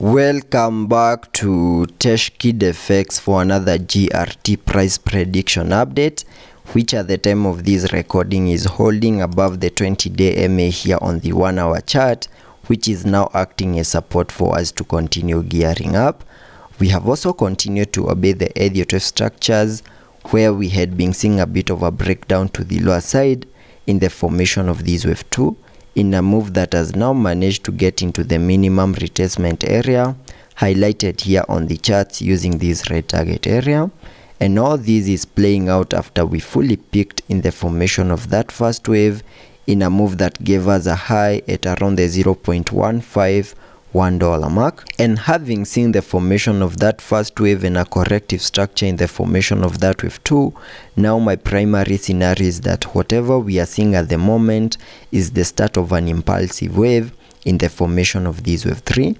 Welcome back to TechKidFX for another GRT price prediction update, which at the time of this recording is holding above the 20-day MA here on the 1 hour chart, which is now acting as support for us to continue gearing up. We have also continued to obey the Elliot structures, where we had been seeing a bit of a breakdown to the lower side in the formation of this wave 2. In a move that has now managed to get into the minimum retracement area highlighted here on the charts using this red target area, and all this is playing out after we fully peaked in the formation of that first wave in a move that gave us a high at around the $0.151 mark. And having seen the formation of that first wave and a corrective structure in the formation of that wave 2, now my primary scenario is that whatever we are seeing at the moment is the start of an impulsive wave in the formation of this wave 3.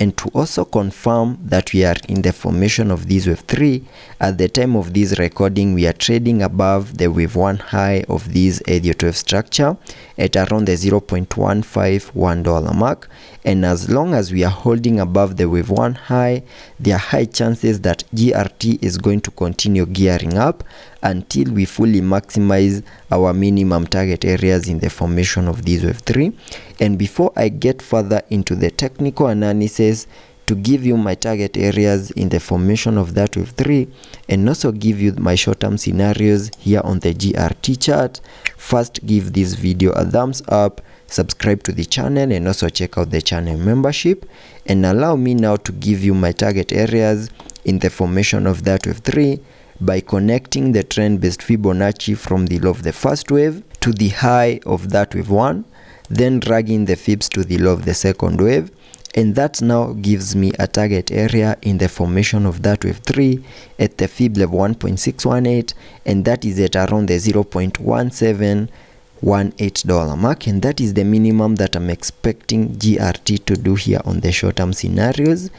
And to also confirm that we are in the formation of this wave 3, at the time of this recording we are trading above the wave 1 high of this Elliot wave structure at around the $0.151 mark. And as long as we are holding above the wave 1 high, there are high chances that GRT is going to continue gearing up until we fully maximize our minimum target areas in the formation of this wave 3. And before I get further into the technical analysis to give you my target areas in the formation of that wave 3 and also give you my short-term scenarios here on the GRT chart, first give this video a thumbs up, subscribe to the channel, and also check out the channel membership. And allow me now to give you my target areas in the formation of that wave 3 by connecting the trend-based Fibonacci from the low of the first wave to the high of that wave 1, then dragging the fibs to the low of the second wave, and that now gives me a target area in the formation of that wave 3 at the fib level 1.618, and that is at around the $0.1718 mark, and that is the minimum that I'm expecting GRT to do here on the short-term scenarios.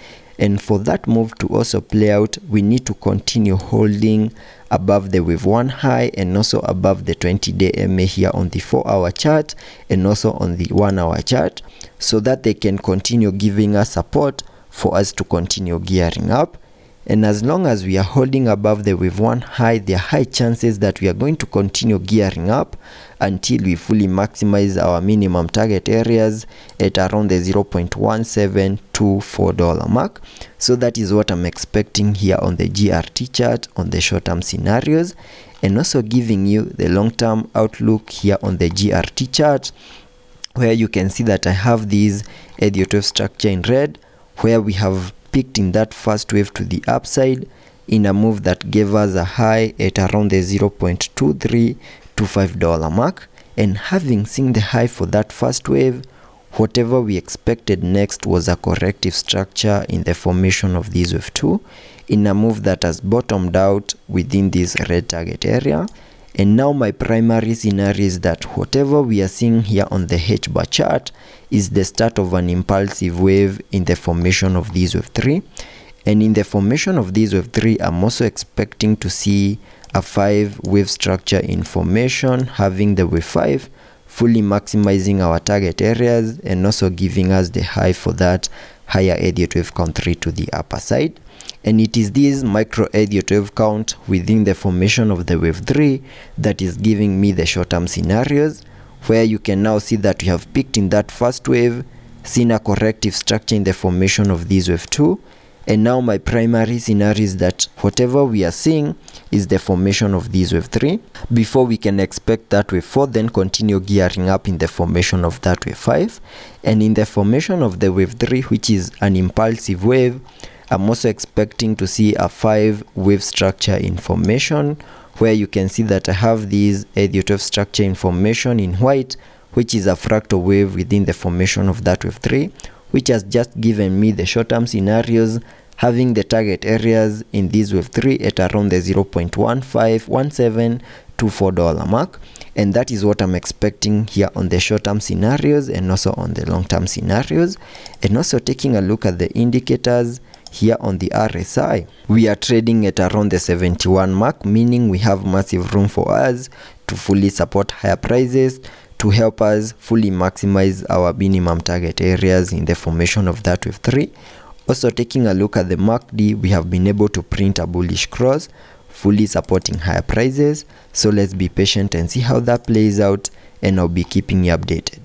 And for that move to also play out, we need to continue holding above the wave 1 high and also above the 20-day MA here on the 4-hour chart and also on the 1-hour chart, so that they can continue giving us support for us to continue gearing up. And as long as we are holding above the wave 1 high, there are high chances that we are going to continue gearing up until we fully maximize our minimum target areas at around the $0.1724 mark. So that is what I'm expecting here on the GRT chart on the short-term scenarios, and also giving you the long-term outlook here on the GRT chart, where you can see that I have this Elliot wave structure in red, where we have peaked in that first wave to the upside in a move that gave us a high at around the $0.2325 mark. And having seen the high for that first wave, whatever we expected next was a corrective structure in the formation of this wave 2 in a move that has bottomed out within this red target area. And now my primary scenario is that whatever we are seeing here on the H-bar chart is the start of an impulsive wave in the formation of this wave 3. And in the formation of this wave 3, I'm also expecting to see a 5-wave structure in formation, having the wave 5 fully maximizing our target areas and also giving us the high for that higher Elliot wave count 3 to the upper side. And it is this micro Elliot wave count within the formation of the wave 3 that is giving me the short-term scenarios, where you can now see that we have peaked in that first wave, seen a corrective structure in the formation of this wave 2, and now my primary scenario is that whatever we are seeing is the formation of this wave 3 before we can expect that wave 4 then continue gearing up in the formation of that wave 5. And in the formation of the wave 3, which is an impulsive wave, I'm also expecting to see a 5-wave structure in formation, where you can see that I have this Elliot wave structure in formation in white, which is a fractal wave within the formation of that wave 3, which has just given me the short-term scenarios, having the target areas in this wave 3 at around the $0.151724 mark. And that is what I'm expecting here on the short-term scenarios and also on the long-term scenarios. And also taking a look at the indicators here on the RSI, we are trading at around the 71 mark, meaning we have massive room for us to fully support higher prices to help us fully maximize our minimum target areas in the formation of that wave 3. Also, taking a look at the MACD, we have been able to print a bullish cross, fully supporting higher prices. So let's be patient and see how that plays out, and I'll be keeping you updated.